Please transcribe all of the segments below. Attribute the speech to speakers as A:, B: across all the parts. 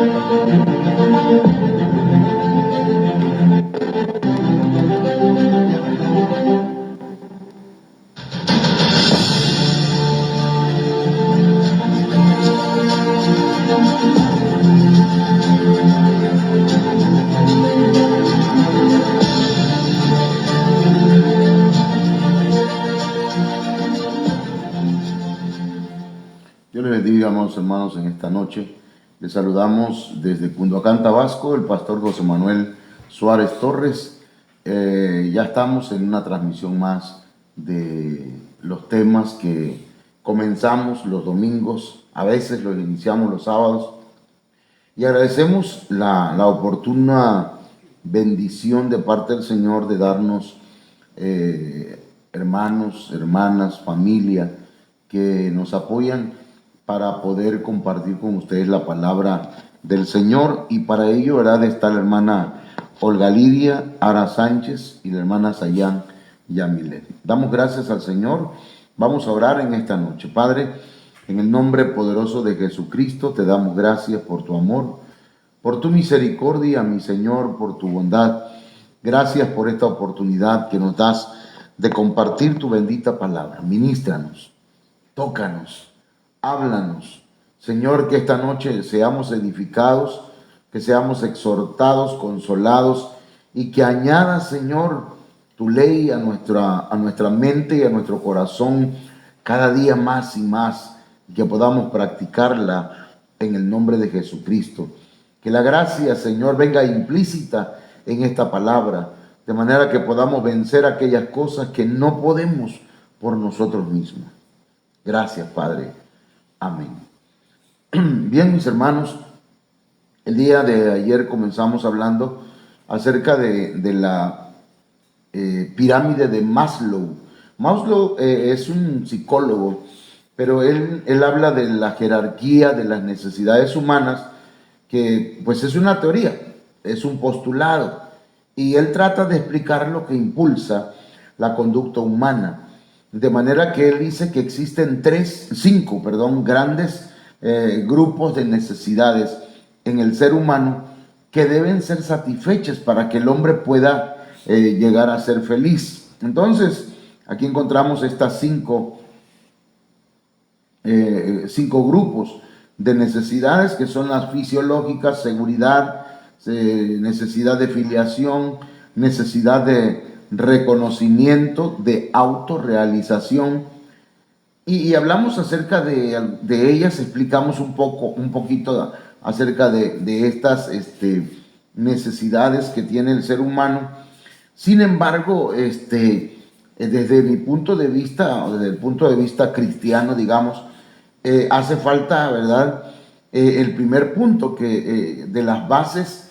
A: Dios les bendiga, amados hermanos, en esta noche. Les saludamos desde Cunduacán, Tabasco, el pastor José Manuel Suárez Torres. Ya estamos en una transmisión más de los temas que comenzamos los domingos, a veces los iniciamos los sábados. Y agradecemos la oportuna bendición de parte del Señor de darnos hermanos, hermanas, familia que nos apoyan para poder compartir con ustedes la palabra del Señor. Y para ello, ¿verdad?, está la hermana Olga Lidia Ara Sánchez y la hermana Sayán Yamilet. Damos gracias al Señor. Vamos a orar en esta noche. Padre, en el nombre poderoso de Jesucristo, te damos gracias por tu amor, por tu misericordia, mi Señor, por tu bondad. Gracias por esta oportunidad que nos das de compartir tu bendita palabra. Ministranos, tócanos, háblanos, Señor, que esta noche seamos edificados, que seamos exhortados, consolados, y que añadas, Señor, tu ley a nuestra mente y a nuestro corazón cada día más y más, que podamos practicarla en el nombre de Jesucristo. Que la gracia, Señor, venga implícita en esta palabra, de manera que podamos vencer aquellas cosas que no podemos por nosotros mismos. Gracias, Padre. Amén. Bien, mis hermanos, el día de ayer comenzamos hablando acerca de la pirámide de Maslow. Maslow es un psicólogo, pero él habla de la jerarquía de las necesidades humanas, que pues es una teoría, es un postulado, y él trata de explicar lo que impulsa la conducta humana. De manera que él dice que existen cinco grandes grupos de necesidades en el ser humano que deben ser satisfechas para que el hombre pueda llegar a ser feliz. Entonces, aquí encontramos estas cinco grupos de necesidades, que son las fisiológicas: seguridad, necesidad de filiación, necesidad de reconocimiento, de autorrealización, y hablamos acerca de ellas, explicamos un poquito acerca de estas necesidades que tiene el ser humano. Sin embargo, desde mi punto de vista, o desde el punto de vista cristiano, digamos, hace falta, ¿verdad?, el primer punto, que de las bases,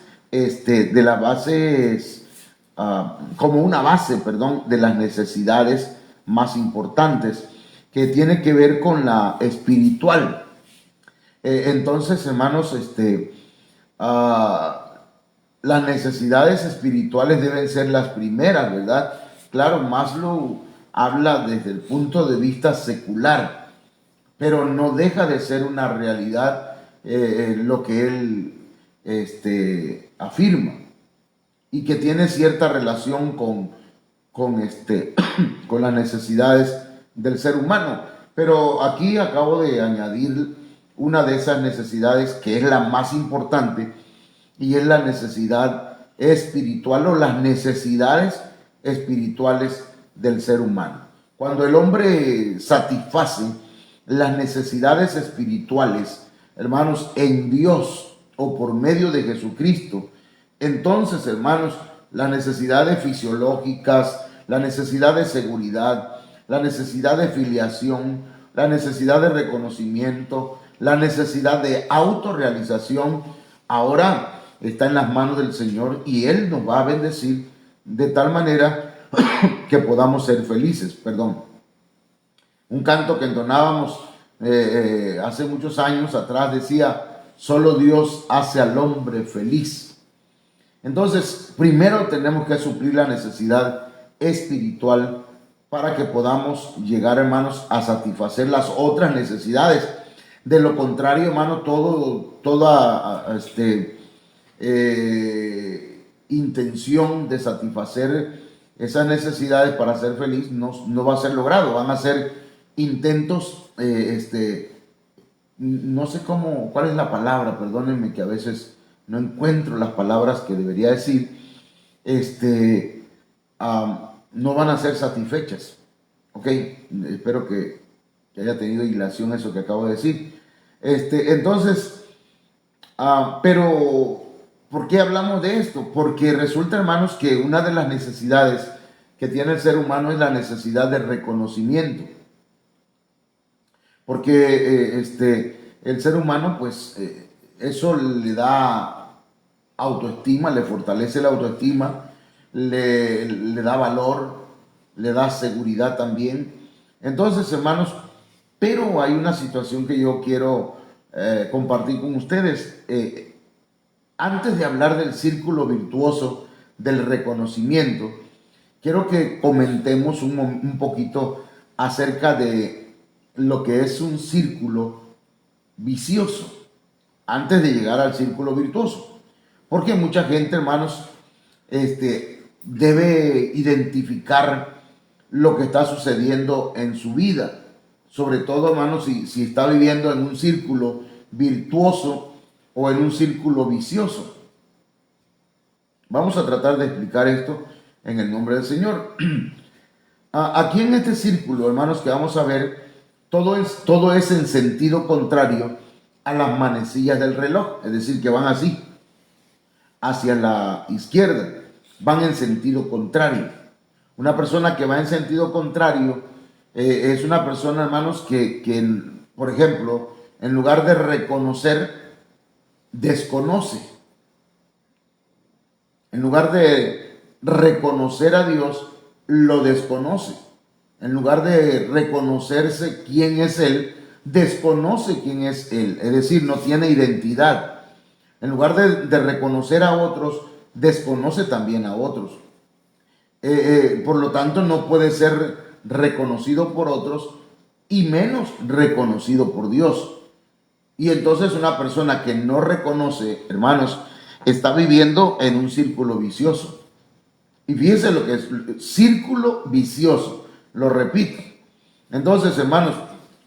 A: como una base, de las necesidades más importantes, que tiene que ver con la espiritual. Entonces, hermanos, las necesidades espirituales deben ser las primeras, ¿verdad? Claro, Maslow habla desde el punto de vista secular, pero no deja de ser una realidad lo que él afirma, y que tiene cierta relación con las necesidades del ser humano. Pero aquí acabo de añadir una de esas necesidades, que es la más importante, y es la necesidad espiritual, o las necesidades espirituales del ser humano. Cuando el hombre satisface las necesidades espirituales, hermanos, en Dios o por medio de Jesucristo, entonces, hermanos, las necesidades fisiológicas, la necesidad de seguridad, la necesidad de filiación, la necesidad de reconocimiento, la necesidad de autorrealización, ahora está en las manos del Señor, y Él nos va a bendecir de tal manera que podamos ser felices. Un canto que entonábamos hace muchos años atrás decía: solo Dios hace al hombre feliz. Entonces, primero tenemos que suplir la necesidad espiritual para que podamos llegar, hermanos, a satisfacer las otras necesidades. De lo contrario, hermano, toda intención de satisfacer esas necesidades para ser feliz no va a ser logrado. Van a ser intentos, no sé cuál es la palabra, perdónenme que a veces no encuentro las palabras que debería decir, no van a ser satisfechas. Ok, espero que haya tenido hilación eso que acabo de decir. Entonces, pero ¿por qué hablamos de esto? Porque resulta, hermanos, que una de las necesidades que tiene el ser humano es la necesidad de reconocimiento. Porque el ser humano, pues, eso le da autoestima, le fortalece la autoestima, le da valor, le da seguridad también. Entonces, hermanos, pero hay una situación que yo quiero compartir con ustedes. Antes de hablar del círculo virtuoso del reconocimiento, quiero que comentemos un poquito acerca de lo que es un círculo vicioso, antes de llegar al círculo virtuoso. Porque mucha gente, hermanos, debe identificar lo que está sucediendo en su vida. Sobre todo, hermanos, si está viviendo en un círculo virtuoso o en un círculo vicioso. Vamos a tratar de explicar esto en el nombre del Señor. Aquí en este círculo, hermanos, que vamos a ver, todo es en sentido contrario a las manecillas del reloj, es decir, que van así, hacia la izquierda, van en sentido contrario. Una persona que va en sentido contrario es una persona, hermanos, que, por ejemplo, en lugar de reconocer, desconoce. En lugar de reconocer a Dios, lo desconoce. En lugar de reconocerse quién es Él, desconoce quién es Él. Es decir, no tiene identidad. En lugar de reconocer a otros, desconoce también a otros. Por lo tanto, no puede ser reconocido por otros y menos reconocido por Dios. Y entonces una persona que no reconoce, hermanos, está viviendo en un círculo vicioso. Y fíjense lo que es círculo vicioso, lo repito. Entonces, hermanos,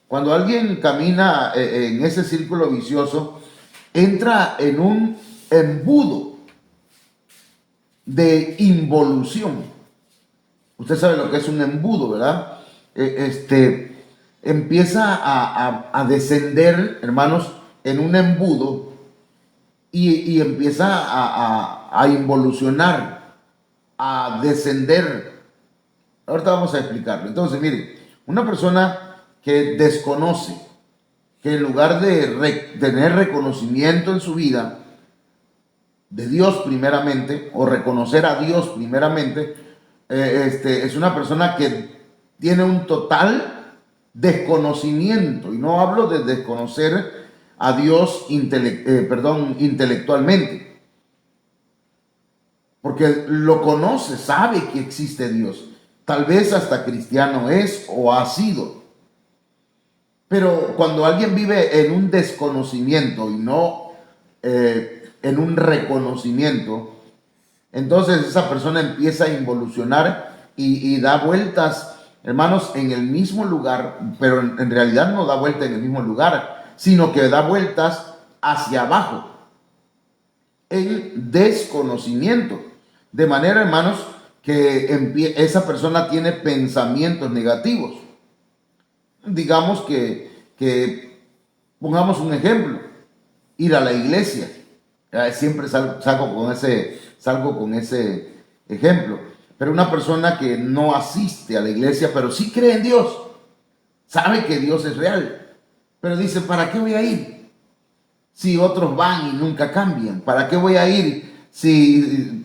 A: cuando alguien camina en ese círculo vicioso, entra en un embudo de involución. Usted sabe lo que es un embudo, ¿verdad? Empieza a descender, hermanos, en un embudo y empieza a involucionar, a descender. Ahorita vamos a explicarlo. Entonces, miren, una persona que desconoce, que en lugar de tener reconocimiento en su vida de Dios primeramente, o reconocer a Dios primeramente, es una persona que tiene un total desconocimiento, y no hablo de desconocer a Dios intelectualmente, porque lo conoce, sabe que existe Dios, tal vez hasta cristiano es o ha sido, pero cuando alguien vive en un desconocimiento y no en un reconocimiento, entonces esa persona empieza a involucionar y da vueltas, hermanos, en el mismo lugar, pero en realidad no da vuelta en el mismo lugar, sino que da vueltas hacia abajo, en desconocimiento. De manera, hermanos, que esa persona tiene pensamientos negativos. Digamos que pongamos un ejemplo, ir a la iglesia. Siempre salgo con ese ejemplo. Pero una persona que no asiste a la iglesia, pero sí cree en Dios, sabe que Dios es real, pero dice, ¿para qué voy a ir? Si otros van y nunca cambian. ¿Para qué voy a ir si,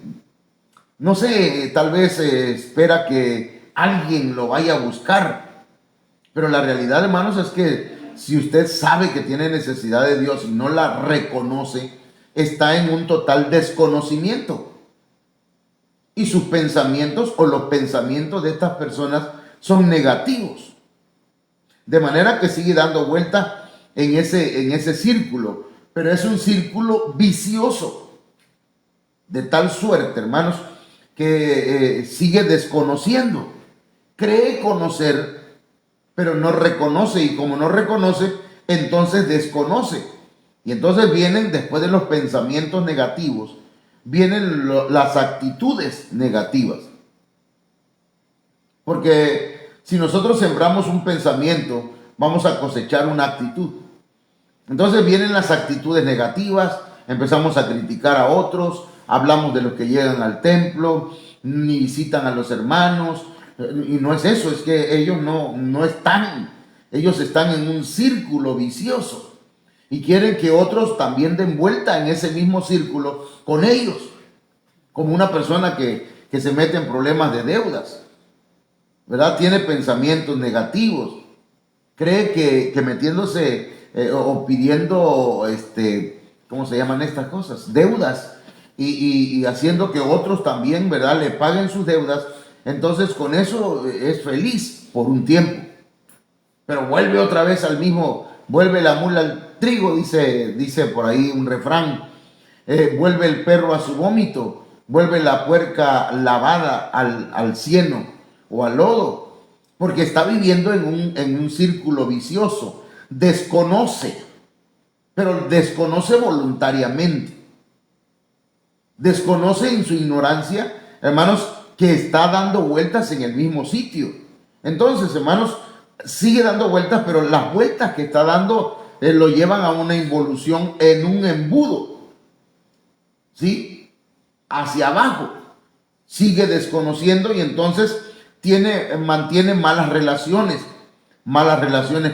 A: no sé, tal vez espera que alguien lo vaya a buscar? Pero la realidad, hermanos, es que si usted sabe que tiene necesidad de Dios y no la reconoce, está en un total desconocimiento. Y sus pensamientos o los pensamientos de estas personas son negativos. De manera que sigue dando vuelta en ese círculo, pero es un círculo vicioso, de tal suerte, hermanos, que sigue desconociendo, cree conocer, pero no reconoce, y como no reconoce, entonces desconoce. Y entonces vienen, después de los pensamientos negativos, vienen las actitudes negativas. Porque si nosotros sembramos un pensamiento, vamos a cosechar una actitud. Entonces vienen las actitudes negativas, empezamos a criticar a otros, hablamos de los que llegan al templo, ni visitan a los hermanos, y no es eso, es que ellos no están, ellos están en un círculo vicioso y quieren que otros también den vuelta en ese mismo círculo con ellos, como una persona que se mete en problemas de deudas, ¿verdad? Tiene pensamientos negativos, cree que metiéndose o pidiendo, ¿cómo se llaman estas cosas? Deudas, y haciendo que otros también, ¿verdad?, le paguen sus deudas. Entonces con eso es feliz por un tiempo, pero vuelve otra vez al mismo, vuelve la mula al trigo, dice por ahí un refrán, vuelve el perro a su vómito, vuelve la puerca lavada al cieno o al lodo, porque está viviendo en un círculo vicioso, desconoce, pero desconoce voluntariamente, desconoce en su ignorancia, hermanos, que está dando vueltas en el mismo sitio. Entonces, hermanos, sigue dando vueltas, pero las vueltas que está dando lo llevan a una involución en un embudo, ¿sí? Hacia abajo. Sigue desconociendo y entonces mantiene malas relaciones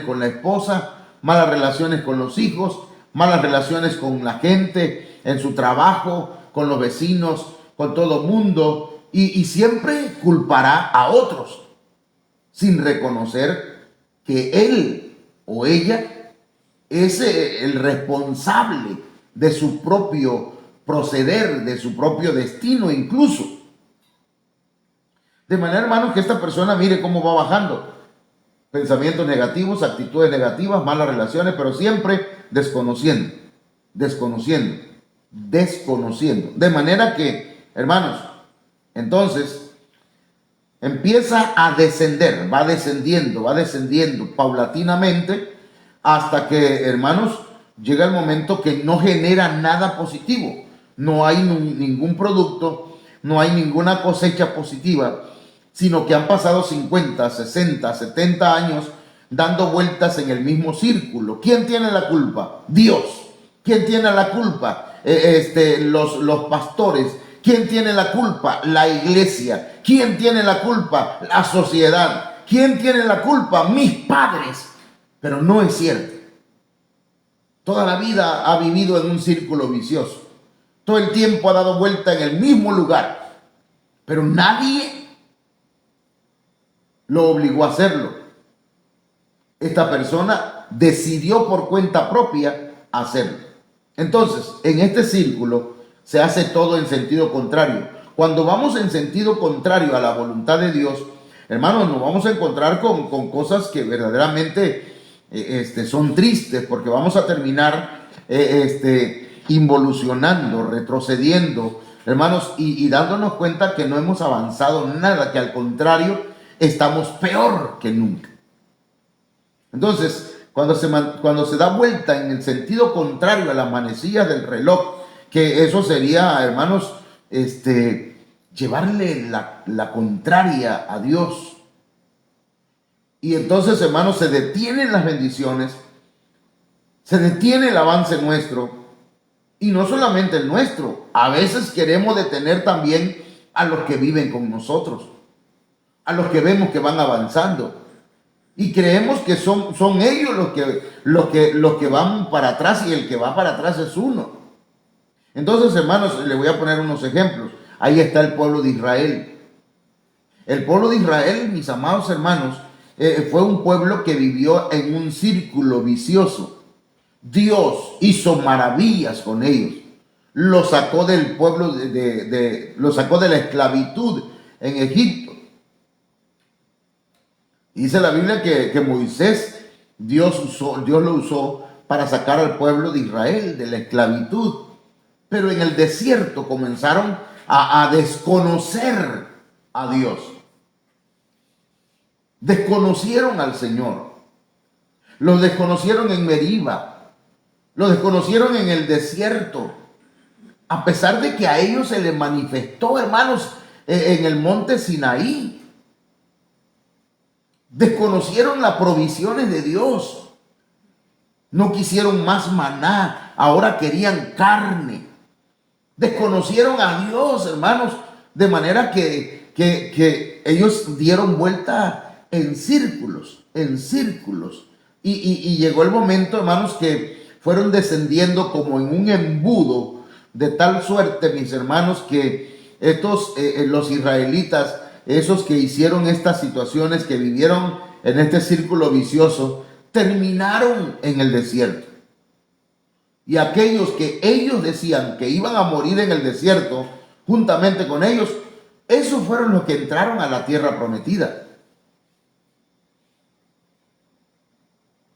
A: con la esposa, malas relaciones con los hijos, malas relaciones con la gente, en su trabajo, con los vecinos, con todo el mundo. Y siempre culpará a otros sin reconocer que él o ella es el responsable de su propio proceder, de su propio destino incluso. De manera, hermanos, que esta persona mire cómo va bajando. Pensamientos negativos, actitudes negativas, malas relaciones, pero siempre desconociendo. De manera que, hermanos, entonces empieza a descender, va descendiendo paulatinamente hasta que, hermanos, llega el momento que no genera nada positivo. No hay ningún producto, no hay ninguna cosecha positiva, sino que han pasado 50, 60, 70 años dando vueltas en el mismo círculo. ¿Quién tiene la culpa? Dios. ¿Quién tiene la culpa? Los pastores. ¿Quién tiene la culpa? La iglesia. ¿Quién tiene la culpa? La sociedad. ¿Quién tiene la culpa? Mis padres. Pero no es cierto. Toda la vida ha vivido en un círculo vicioso. Todo el tiempo ha dado vuelta en el mismo lugar. Pero nadie lo obligó a hacerlo. Esta persona decidió por cuenta propia hacerlo. Entonces, en este círculo se hace todo en sentido contrario. Cuando vamos en sentido contrario a la voluntad de Dios, hermanos, nos vamos a encontrar con cosas que verdaderamente son tristes, porque vamos a terminar involucionando, retrocediendo, hermanos, y dándonos cuenta que no hemos avanzado nada, que al contrario, estamos peor que nunca. Entonces, cuando se da vuelta en el sentido contrario a las manecillas del reloj, que eso sería, hermanos, llevarle la contraria a Dios. Y entonces, hermanos, se detienen las bendiciones, se detiene el avance nuestro, y no solamente el nuestro, a veces queremos detener también a los que viven con nosotros, a los que vemos que van avanzando. Y creemos que son ellos los que van para atrás, y el que va para atrás es uno. Entonces, hermanos, les voy a poner unos ejemplos. Ahí está el pueblo de Israel. El pueblo de Israel, mis amados hermanos, fue un pueblo que vivió en un círculo vicioso. Dios hizo maravillas con ellos. Los sacó del pueblo, los sacó de la esclavitud en Egipto. Dice la Biblia que Moisés, Dios lo usó para sacar al pueblo de Israel de la esclavitud. Pero en el desierto comenzaron a desconocer a Dios. Desconocieron al Señor. Lo desconocieron en Meriba. Lo desconocieron en el desierto. A pesar de que a ellos se les manifestó, hermanos, en el monte Sinaí. Desconocieron las provisiones de Dios. No quisieron más maná. Ahora querían carne. Desconocieron a Dios, hermanos. De manera que ellos dieron vuelta en círculos. Y llegó el momento, hermanos, que fueron descendiendo como en un embudo. De tal suerte, mis hermanos, que los israelitas, esos que hicieron estas situaciones, que vivieron en este círculo vicioso, terminaron en el desierto. Y aquellos que ellos decían que iban a morir en el desierto, juntamente con ellos, esos fueron los que entraron a la tierra prometida.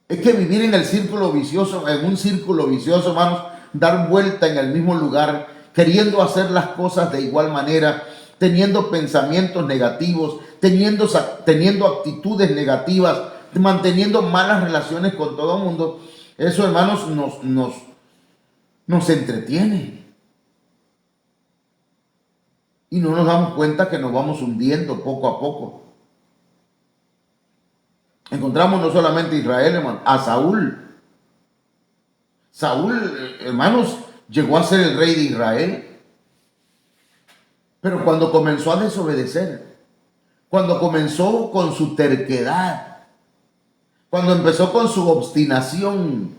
A: Es que vivir en el círculo vicioso, en un círculo vicioso, hermanos, dar vuelta en el mismo lugar, queriendo hacer las cosas de igual manera, teniendo pensamientos negativos, teniendo actitudes negativas, manteniendo malas relaciones con todo el mundo, eso, hermanos, nos entretiene. Y no nos damos cuenta que nos vamos hundiendo poco a poco. Encontramos no solamente a Israel, hermano, a Saúl. Saúl, hermanos, llegó a ser el rey de Israel. Pero cuando comenzó a desobedecer, cuando comenzó con su terquedad, cuando empezó con su obstinación,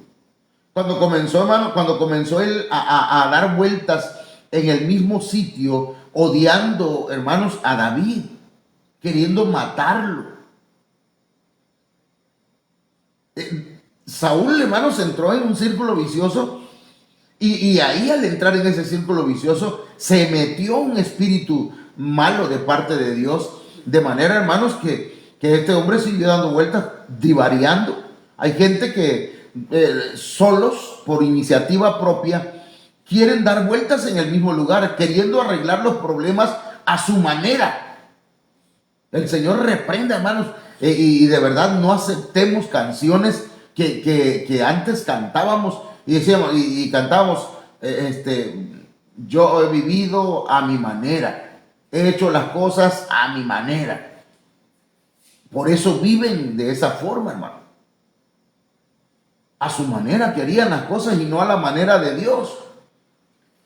A: cuando comenzó él a dar vueltas en el mismo sitio, odiando, hermanos, a David, queriendo matarlo. Saúl, hermanos, entró en un círculo vicioso y ahí, al entrar en ese círculo vicioso, se metió un espíritu malo de parte de Dios, de manera, hermanos, que este hombre siguió dando vueltas, divariando. Hay gente que solos, por iniciativa propia, quieren dar vueltas en el mismo lugar, queriendo arreglar los problemas a su manera. El Señor reprenda, hermanos, y de verdad no aceptemos canciones que antes cantábamos y decíamos y cantábamos, yo he vivido a mi manera, he hecho las cosas a mi manera. Por eso viven de esa forma, hermano. A su manera querían las cosas y no a la manera de Dios.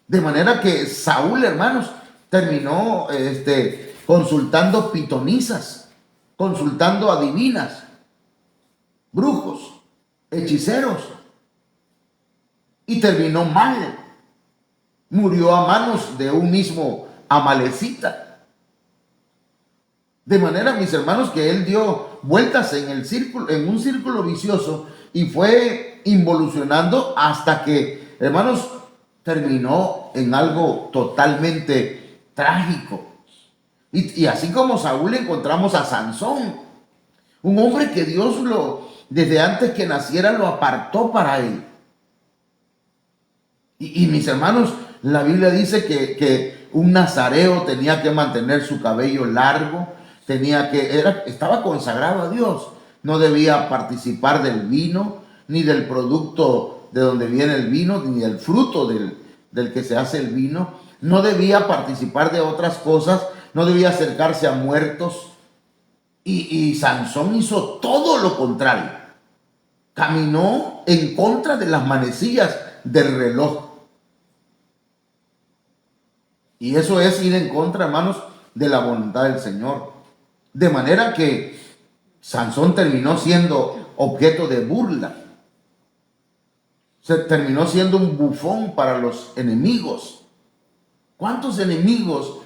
A: De manera que Saúl, hermanos, terminó consultando pitonisas, consultando adivinas, brujos, hechiceros, y terminó mal. Murió a manos de un mismo amalecita. De manera, mis hermanos, que él dio vueltas en un círculo vicioso y fue involucionando hasta que, hermanos, terminó en algo totalmente trágico. Y así como Saúl, encontramos a Sansón, un hombre que Dios desde antes que naciera lo apartó para él. Y mis hermanos, la Biblia dice que un nazareo tenía que mantener su cabello largo, estaba consagrado a Dios, no debía participar del vino, ni del producto de donde viene el vino, ni del fruto del que se hace el vino, no debía participar de otras cosas, no debía acercarse a muertos. Y Sansón hizo todo lo contrario. Caminó en contra de las manecillas del reloj. Y eso es ir en contra, hermanos, de la voluntad del Señor. De manera que Sansón terminó siendo objeto de burla. Se terminó siendo un bufón para los enemigos. ¿Cuántos enemigos,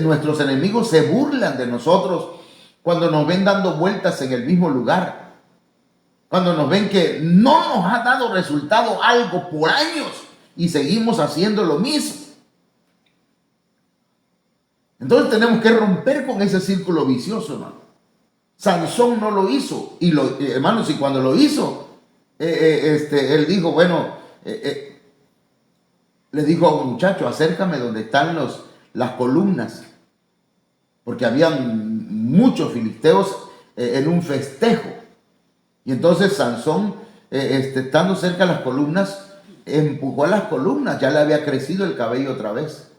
A: nuestros enemigos se burlan de nosotros cuando nos ven dando vueltas en el mismo lugar? Cuando nos ven que no nos ha dado resultado algo por años y seguimos haciendo lo mismo. Entonces tenemos que romper con ese círculo vicioso, hermano. Sansón no lo hizo. Y hermanos, y cuando lo hizo, él dijo, bueno, le dijo a un muchacho, acércame donde están las columnas, porque habían muchos filisteos en un festejo. Y entonces Sansón, estando cerca de las columnas, empujó a las columnas, ya le había crecido el cabello otra vez.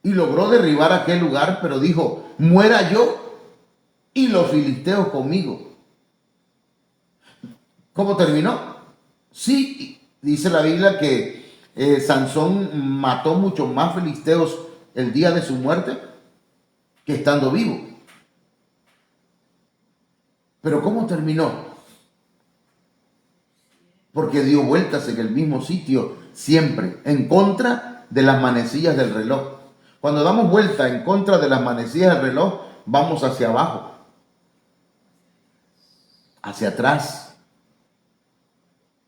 A: Y logró derribar aquel lugar, pero dijo, muera yo y los filisteos conmigo. ¿Cómo terminó? Sí, dice la Biblia que Sansón mató mucho más filisteos el día de su muerte que estando vivo. Pero ¿cómo terminó? Porque dio vueltas en el mismo sitio siempre, en contra de las manecillas del reloj. Cuando damos vuelta en contra de las manecillas del reloj, vamos hacia abajo, hacia atrás.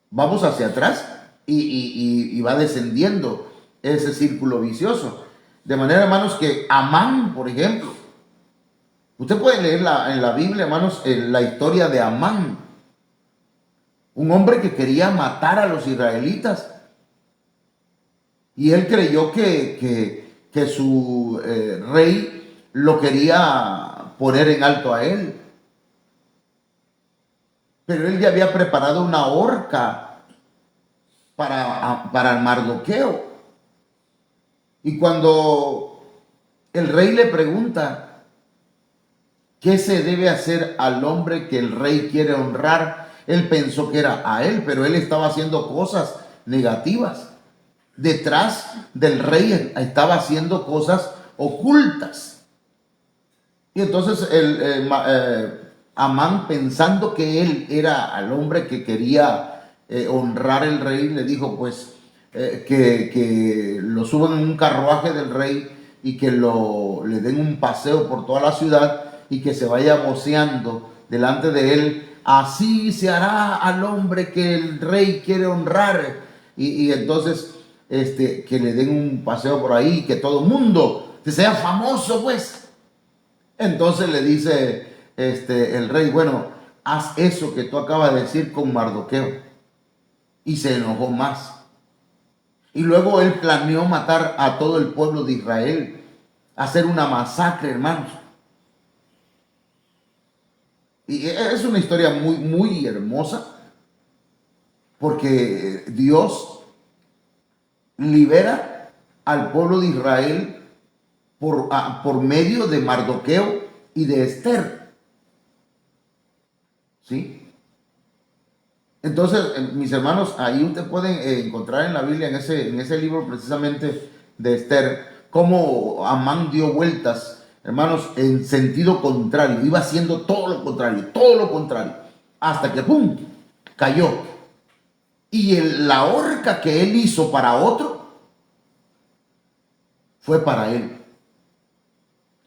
A: Vamos hacia atrás y va descendiendo ese círculo vicioso. De manera, hermanos, que Amán, por ejemplo, usted puede leer en la Biblia, hermanos, la historia de Amán, un hombre que quería matar a los israelitas. Y él creyó que su rey lo quería poner en alto a él. Pero él ya había preparado una horca para Mardoqueo. Y cuando el rey le pregunta qué se debe hacer al hombre que el rey quiere honrar, él pensó que era a él, pero él estaba haciendo cosas negativas. Detrás del rey estaba haciendo cosas ocultas. Y entonces Amán, pensando que él era el hombre que quería honrar al rey, le dijo pues que lo suban en un carruaje del rey y que le den un paseo por toda la ciudad y que se vaya voceando delante de él. Así se hará al hombre que el rey quiere honrar. Y entonces que le den un paseo por ahí, que todo el mundo que sea famoso, pues. Entonces le dice el rey, bueno, haz eso que tú acabas de decir con Mardoqueo. Y se enojó más. Y luego él planeó matar a todo el pueblo de Israel, hacer una masacre, hermanos. Y es una historia muy, muy hermosa, porque Dios libera al pueblo de Israel por medio de Mardoqueo y de Esther. ¿Sí? Entonces, mis hermanos, ahí ustedes pueden encontrar en la Biblia, en ese libro precisamente de Esther, cómo Amán dio vueltas, hermanos, en sentido contrario. Iba haciendo todo lo contrario, hasta que ¡pum!, cayó. Y la horca que él hizo para otro fue para él.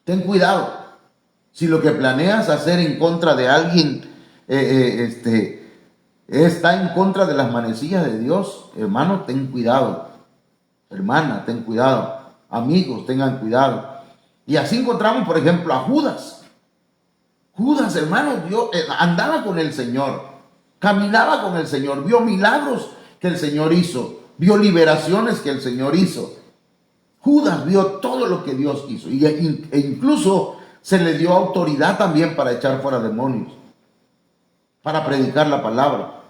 A: Ten cuidado. Si lo que planeas hacer en contra de alguien está en contra de las manecillas de Dios, hermano, ten cuidado. Hermana, ten cuidado. Amigos, tengan cuidado. Y así encontramos, por ejemplo, a Judas. Judas, hermano, andaba con el Señor, caminaba con el Señor, vio milagros que el Señor hizo, vio liberaciones que el Señor hizo. Judas vio todo lo que Dios hizo e incluso se le dio autoridad también para echar fuera demonios, para predicar la palabra.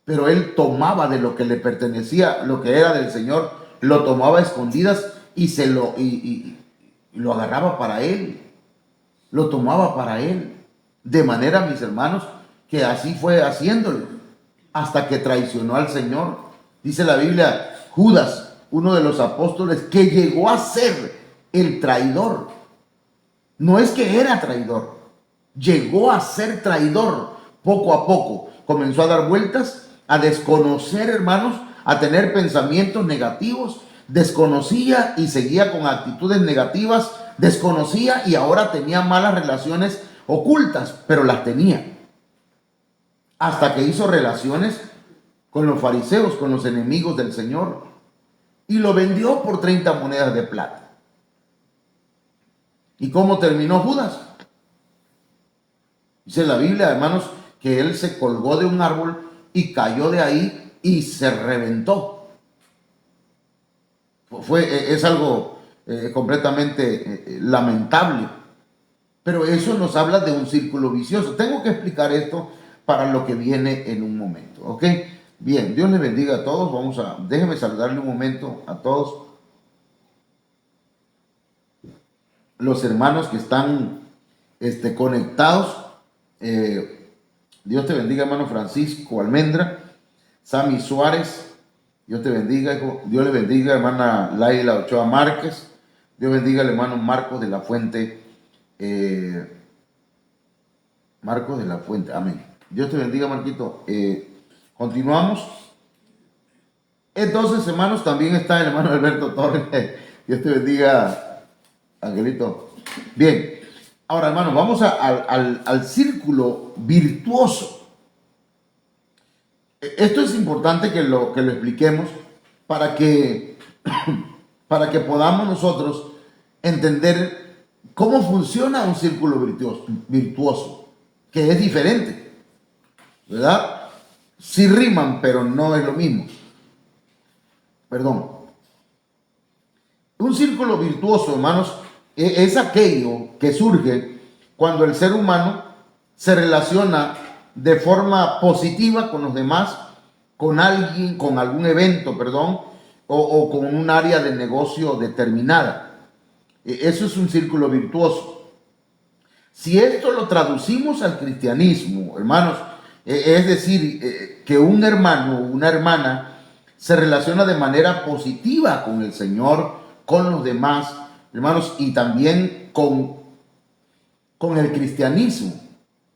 A: Pero él tomaba de lo que le pertenecía, lo que era del Señor, lo tomaba a escondidas y lo agarraba para él, lo tomaba para él. De manera, mis hermanos, que así fue haciéndolo hasta que traicionó al Señor. Dice la Biblia, Judas, uno de los apóstoles, que llegó a ser el traidor. No es que era traidor, llegó a ser traidor poco a poco. Comenzó a dar vueltas, a desconocer, hermanos, a tener pensamientos negativos. Desconocía y seguía con actitudes negativas. Desconocía y ahora tenía malas relaciones ocultas, pero las tenía. Hasta que hizo relaciones con los fariseos, con los enemigos del Señor. Y lo vendió por 30 monedas de plata. ¿Y cómo terminó Judas? Dice la Biblia, hermanos, que él se colgó de un árbol y cayó de ahí y se reventó. Es algo completamente lamentable. Pero eso nos habla de un círculo vicioso. Tengo que explicar esto para lo que viene en un momento, ¿ok? Bien, Dios les bendiga a todos. Déjenme saludarle un momento a todos los hermanos que están conectados. Dios te bendiga, hermano Francisco Almendra, Sammy Suárez, Dios te bendiga, hijo. Dios le bendiga, hermana Laila Ochoa Márquez, Dios bendiga al hermano Marcos de la Fuente, Marcos de la Fuente, amén. Dios te bendiga, Marquito. Continuamos. Entonces, hermanos, también está el hermano Alberto Torres. Dios te bendiga, Angelito. Bien, ahora, hermanos, vamos al círculo virtuoso. Esto es importante que lo expliquemos para que podamos nosotros entender cómo funciona un círculo virtuoso, que es diferente, ¿verdad? Sí riman, pero no es lo mismo. Perdón. Un círculo virtuoso, hermanos, es aquello que surge cuando el ser humano se relaciona de forma positiva con los demás, con alguien, con algún evento, perdón, o con un área de negocio determinada. Eso es un círculo virtuoso. Si esto lo traducimos al cristianismo, hermanos, es decir, que un hermano o una hermana se relaciona de manera positiva con el Señor, con los demás, hermanos, y también con el cristianismo,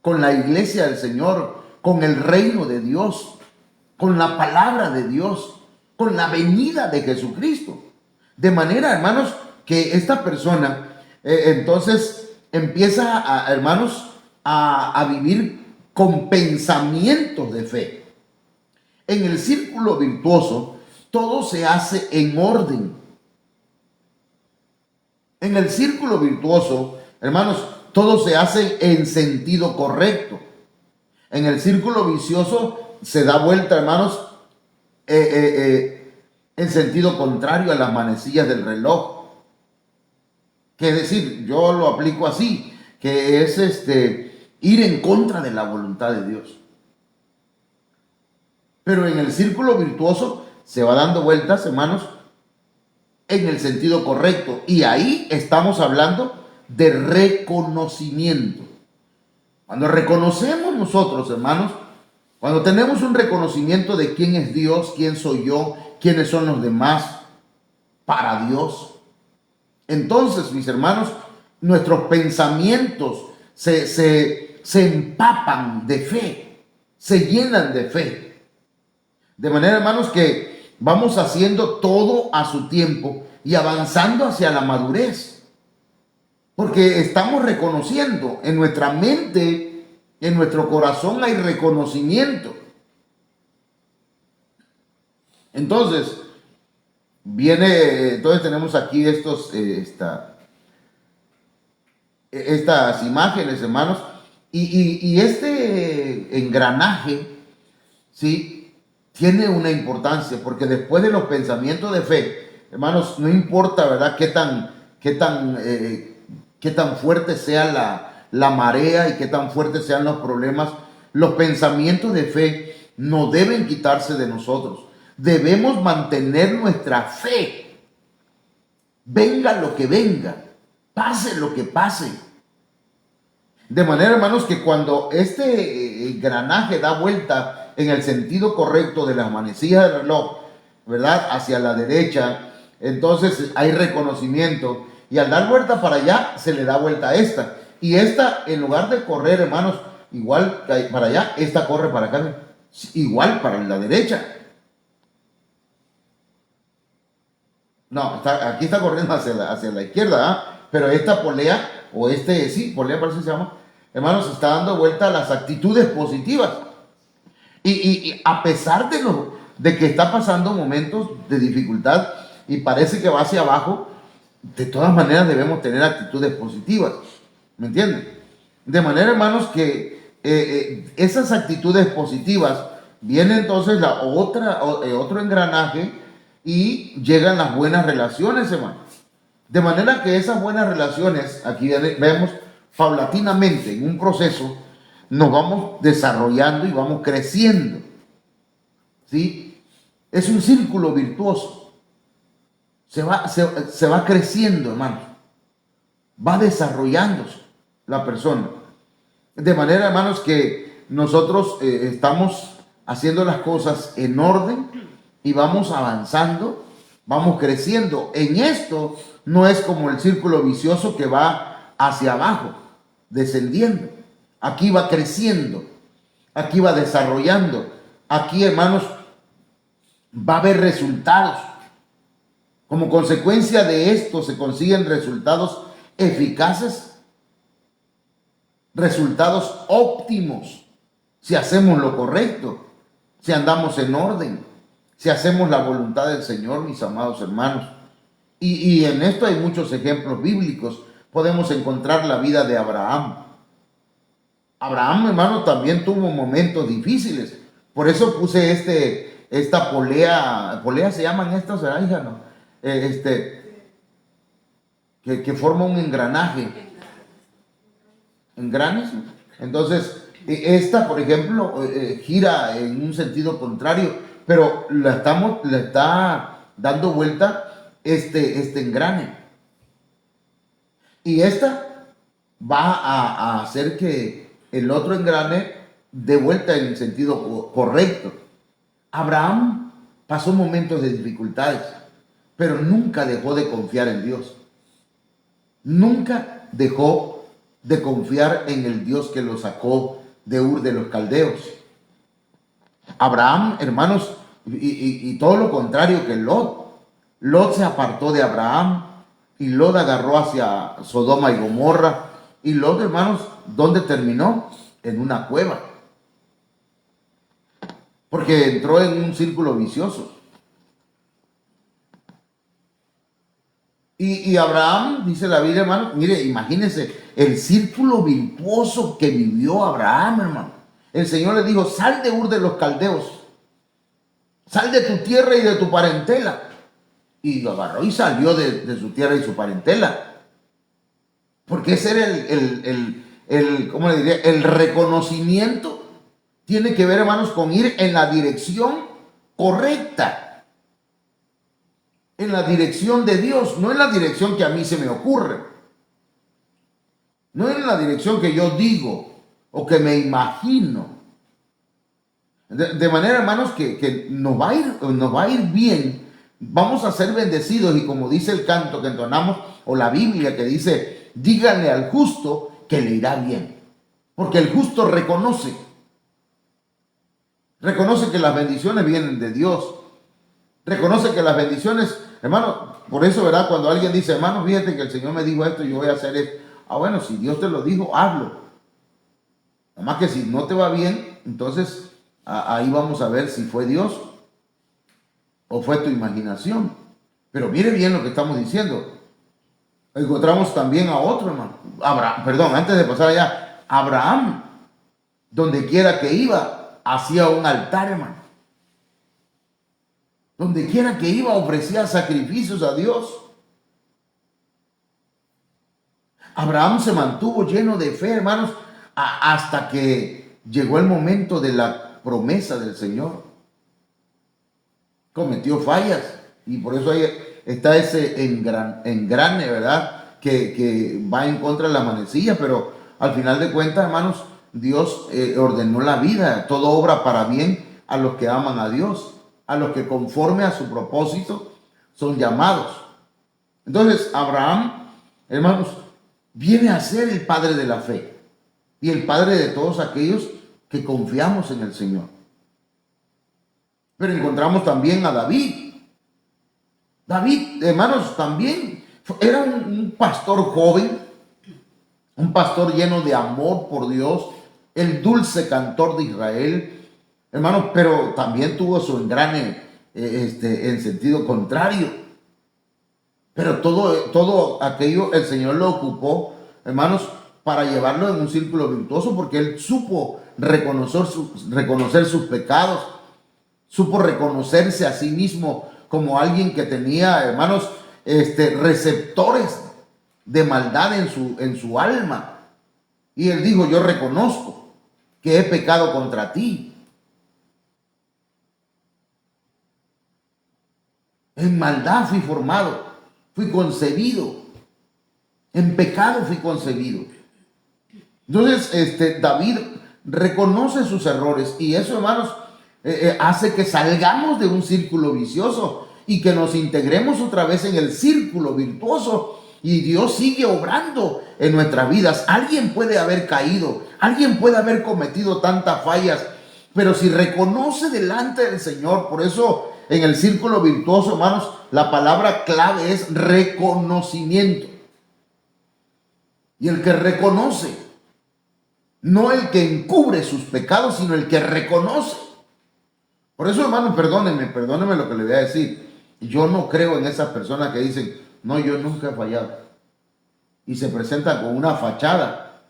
A: con la iglesia del Señor, con el reino de Dios, con la palabra de Dios, con la venida de Jesucristo. De manera, hermanos, que esta persona entonces empieza, hermanos, a vivir con pensamientos de fe. En el círculo virtuoso, todo se hace en orden. En el círculo virtuoso, hermanos, todo se hace en sentido correcto. En el círculo vicioso se da vuelta, hermanos, en sentido contrario a las manecillas del reloj. Que es decir, yo lo aplico así, que es ir en contra de la voluntad de Dios. Pero en el círculo virtuoso se va dando vueltas, hermanos, en el sentido correcto. Y ahí estamos hablando de reconocimiento. Cuando reconocemos nosotros, hermanos, cuando tenemos un reconocimiento de quién es Dios, quién soy yo, quiénes son los demás para Dios, entonces, mis hermanos, nuestros pensamientos se empapan de fe, se llenan de fe. De manera, hermanos, que vamos haciendo todo a su tiempo y avanzando hacia la madurez. Porque estamos reconociendo en nuestra mente, en nuestro corazón hay reconocimiento. Entonces, entonces tenemos aquí estas imágenes, hermanos, y este engranaje, ¿sí?, tiene una importancia, porque después de los pensamientos de fe, hermanos, no importa, ¿verdad?, qué tan fuerte sea la marea y qué tan fuertes sean los problemas, los pensamientos de fe no deben quitarse de nosotros. Debemos mantener nuestra fe, venga lo que venga, pase lo que pase. De manera, hermanos, que cuando este engranaje da vuelta en el sentido correcto de las manecillas del reloj, ¿verdad?, hacia la derecha, entonces hay reconocimiento. Y al dar vuelta para allá, se le da vuelta a esta. Y esta, en lugar de correr, hermanos, igual para allá, esta corre para acá, igual para la derecha. No, aquí está corriendo hacia la izquierda, pero esta polea, o polea parece que se llama, hermanos, está dando vuelta a las actitudes positivas. Y a pesar de que está pasando momentos de dificultad y parece que va hacia abajo, de todas maneras debemos tener actitudes positivas. ¿Me entienden? De manera, hermanos, que esas actitudes positivas, viene entonces otro engranaje y llegan las buenas relaciones, hermano. De manera que esas buenas relaciones, aquí vemos paulatinamente en un proceso, nos vamos desarrollando y vamos creciendo. ¿Sí? Es un círculo virtuoso. Se va creciendo, hermano. Va desarrollándose la persona. De manera, hermanos, que nosotros estamos haciendo las cosas en orden y vamos avanzando, vamos creciendo. En esto no es como el círculo vicioso que va hacia abajo, descendiendo. Aquí va creciendo, aquí va desarrollando. Aquí, hermanos, va a haber resultados. Como consecuencia de esto se consiguen resultados eficaces, resultados óptimos, si hacemos lo correcto, si andamos en orden, si hacemos la voluntad del Señor, mis amados hermanos. Y en esto hay muchos ejemplos bíblicos. Podemos encontrar la vida de Abraham. Abraham, hermano, también tuvo momentos difíciles. Por eso puse esta polea se llaman estas, ¿verdad, hija? No? Que forma un engranaje. ¿Engranes? Entonces, esta, por ejemplo, gira en un sentido contrario, pero le está dando vuelta este engrane. Y esta va a hacer que el otro engrane dé vuelta en el sentido correcto. Abraham pasó momentos de dificultades, pero nunca dejó de confiar en Dios. Nunca dejó de confiar en el Dios que lo sacó de Ur de los Caldeos. Abraham, hermanos, y todo lo contrario que Lot. Lot se apartó de Abraham y Lot agarró hacia Sodoma y Gomorra. Y Lot, hermanos, ¿dónde terminó? En una cueva. Porque entró en un círculo vicioso. Y Abraham, dice la Biblia, hermano, mire, imagínense el círculo virtuoso que vivió Abraham, hermano. El Señor le dijo, sal de Ur de los Caldeos, sal de tu tierra y de tu parentela. Y lo agarró y salió de su tierra y su parentela. Porque ese era ¿cómo le diría? El reconocimiento tiene que ver, hermanos, con ir en la dirección correcta. En la dirección de Dios, no en la dirección que a mí se me ocurre. No en la dirección que yo digo o que me imagino. De manera, hermanos, que nos va a ir bien. Vamos a ser bendecidos y como dice el canto que entonamos o la Biblia que dice, díganle al justo que le irá bien. Porque el justo reconoce que las bendiciones vienen de Dios. Reconoce que las bendiciones, hermano, por eso, ¿verdad? Cuando alguien dice, hermano, fíjate que el Señor me dijo esto y yo voy a hacer esto. Ah, bueno, si Dios te lo dijo, hazlo. Nada más que si no te va bien, entonces ahí vamos a ver si fue Dios o fue tu imaginación. Pero mire bien lo que estamos diciendo. Encontramos también a otro, hermano. Antes de pasar allá, Abraham, donde quiera que iba, hacía un altar, hermano. Donde quiera que iba, ofrecía sacrificios a Dios. Abraham se mantuvo lleno de fe, hermanos, hasta que llegó el momento de la promesa del Señor. Cometió fallas y por eso ahí está ese engrane, ¿verdad? Que va en contra de la manecilla, pero al final de cuentas, hermanos, Dios ordenó la vida. Todo obra para bien a los que aman a Dios, a los que conforme a su propósito son llamados. Entonces, Abraham, hermanos, viene a ser el padre de la fe y el padre de todos aquellos que confiamos en el Señor. Pero encontramos también a David. David, hermanos, también era un pastor joven, un pastor lleno de amor por Dios, el dulce cantor de Israel, hermanos, pero también tuvo su engrane en sentido contrario. Pero todo aquello el Señor lo ocupó, hermanos, para llevarlo en un círculo virtuoso, porque él supo reconocer sus pecados, supo reconocerse a sí mismo como alguien que tenía, hermanos, receptores de maldad en su alma. Y él dijo: yo reconozco que he pecado contra ti. En maldad fui formado, fui concebido. En pecado fui concebido. Entonces, David reconoce sus errores, y eso, hermanos, hace que salgamos de un círculo vicioso y que nos integremos otra vez en el círculo virtuoso. Y Dios sigue obrando en nuestras vidas. Alguien puede haber caído, alguien puede haber cometido tantas fallas, pero si reconoce delante del Señor, por eso en el círculo virtuoso, hermanos, la palabra clave es reconocimiento. Y el que reconoce, no el que encubre sus pecados, sino el que reconoce. Por eso, hermano, perdónenme lo que le voy a decir. Yo no creo en esas personas que dicen: no, yo nunca he fallado. Y se presentan con una fachada.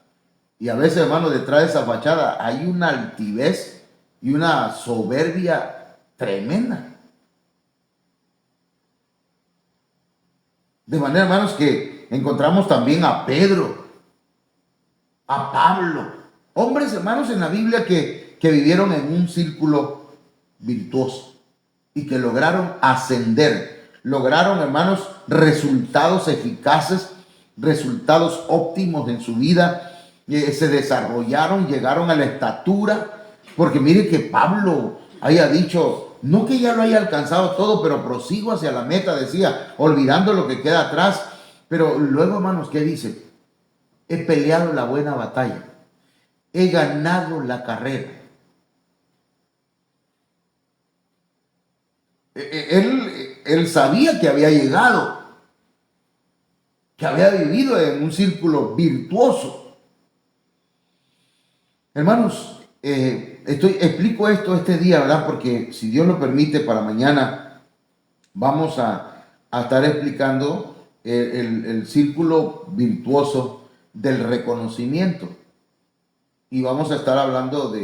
A: Y a veces, hermano, detrás de esa fachada hay una altivez y una soberbia tremenda. De manera, hermanos, que encontramos también a Pedro, a Pablo, hombres, hermanos, en la Biblia que vivieron en un círculo virtuoso y que lograron ascender, lograron, hermanos, resultados eficaces, resultados óptimos en su vida, se desarrollaron, llegaron a la estatura, porque mire que Pablo haya dicho: no que ya lo haya alcanzado todo, pero prosigo hacia la meta, decía, olvidando lo que queda atrás. Pero luego, hermanos, ¿qué dice? He peleado la buena batalla, he ganado la carrera. Él sabía que había llegado, que había vivido en un círculo virtuoso. Hermanos, explico esto este día, ¿verdad? Porque si Dios lo permite, para mañana vamos a estar explicando el círculo virtuoso del reconocimiento. Y vamos a estar hablando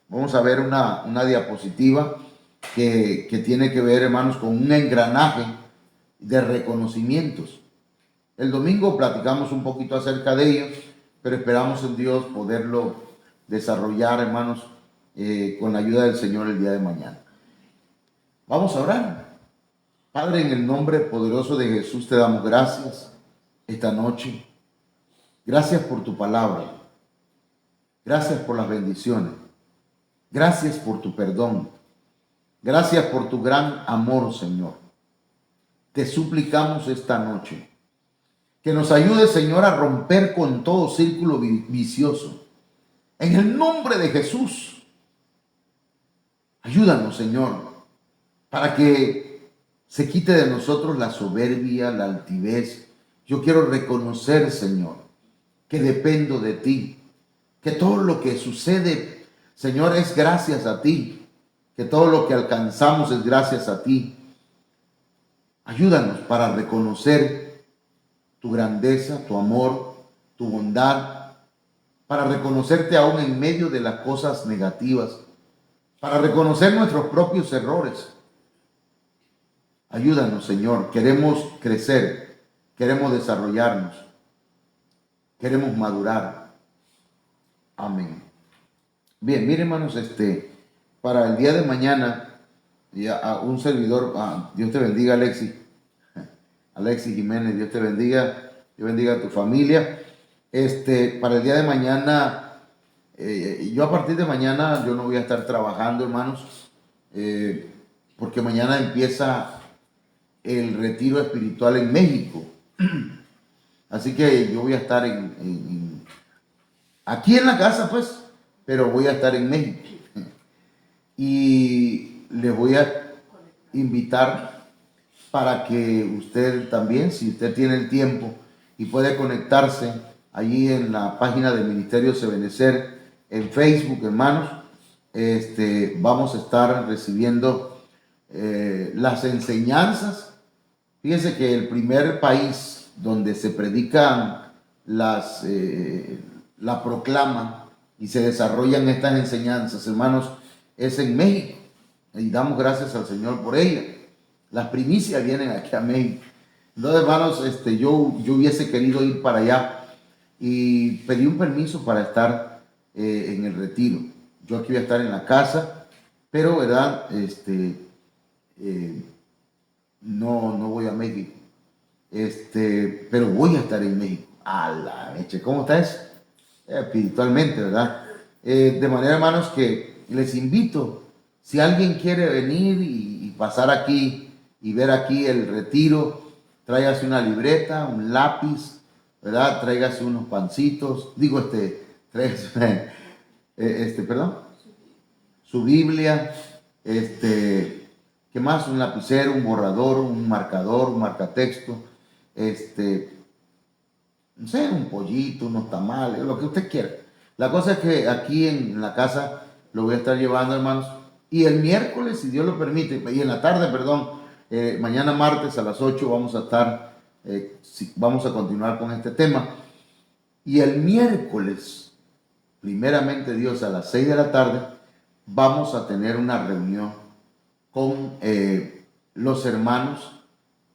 A: vamos a ver una diapositiva que tiene que ver, hermanos, con un engranaje de reconocimientos. El domingo platicamos un poquito acerca de ellos, pero esperamos en Dios poderlo desarrollar, hermanos, con la ayuda del Señor el día de mañana. Vamos a orar. Padre, en el nombre poderoso de Jesús te damos gracias esta noche. Gracias por tu palabra. Gracias por las bendiciones. Gracias por tu perdón. Gracias por tu gran amor, Señor. Te suplicamos esta noche que nos ayude, Señor, a romper con todo círculo vicioso. En el nombre de Jesús, ayúdanos, Señor, para que se quite de nosotros la soberbia, la altivez. Yo quiero reconocer, Señor, que dependo de ti, que todo lo que sucede, Señor, es gracias a ti, que todo lo que alcanzamos es gracias a ti. Ayúdanos para reconocer tu grandeza, tu amor, tu bondad, para reconocerte aún en medio de las cosas negativas, para reconocer nuestros propios errores. Ayúdanos, Señor. Queremos crecer, queremos desarrollarnos, queremos madurar. Amén. Bien, miren, hermanos, para el día de mañana, a un servidor, Dios te bendiga, Alexis Jiménez, Dios te bendiga, Dios bendiga a tu familia. Para el día de mañana, yo a partir de mañana, yo no voy a estar trabajando, hermanos, porque mañana empieza el retiro espiritual en México. Así que yo voy a estar aquí en la casa, pues, pero voy a estar en México. Y les voy a invitar para que usted también, si usted tiene el tiempo y puede conectarse allí en la página del Ministerio Sebenecer en Facebook, hermanos, vamos a estar recibiendo las enseñanzas. Fíjense que el primer país donde se predican la proclama y se desarrollan estas enseñanzas, hermanos, es en México. Y damos gracias al Señor por ella. Las primicias vienen aquí a México. Entonces, hermanos, yo hubiese querido ir para allá y pedí un permiso para estar en el retiro. Yo aquí voy a estar en la casa, pero, ¿verdad? No voy a México. Pero voy a estar en México. A la leche, ¿cómo estás? Espiritualmente, ¿verdad? De manera, hermanos, que les invito, si alguien quiere venir y pasar aquí y ver aquí el retiro, tráigase una libreta, un lápiz, ¿verdad? Tráigase unos pancitos, tráigase, perdón, su Biblia, ¿qué más? Un lapicero, un borrador, un marcador, un marcatexto, no sé, un pollito, unos tamales, lo que usted quiera. La cosa es que aquí en la casa lo voy a estar llevando, hermanos, y el miércoles, si Dios lo permite, y en la tarde, perdón, mañana martes a las 8 vamos a estar, vamos a continuar con este tema, y el miércoles, primeramente Dios, a las 6 de la tarde, vamos a tener una reunión con los hermanos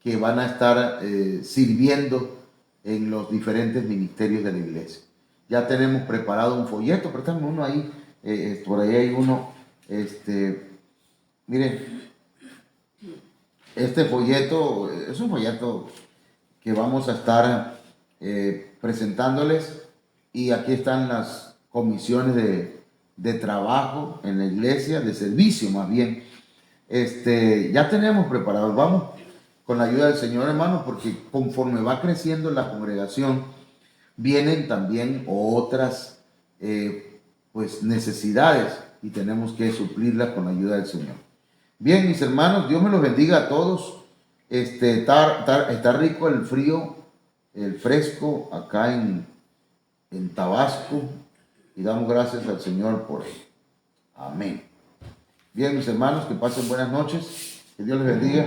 A: que van a estar sirviendo en los diferentes ministerios de la iglesia. Ya tenemos preparado un folleto, préstame uno ahí, por ahí hay uno, miren, este folleto es un folleto que vamos a estar presentándoles, y aquí están las comisiones de trabajo en la iglesia, de servicio más bien. Ya tenemos preparados, vamos con la ayuda del Señor, hermanos, porque conforme va creciendo la congregación, vienen también otras pues necesidades, y tenemos que suplirlas con la ayuda del Señor. Bien, mis hermanos, Dios me los bendiga a todos. Está rico el frío, el fresco acá en Tabasco, y damos gracias al Señor por él. Amén. Bien, mis hermanos, que pasen buenas noches. Que Dios les bendiga.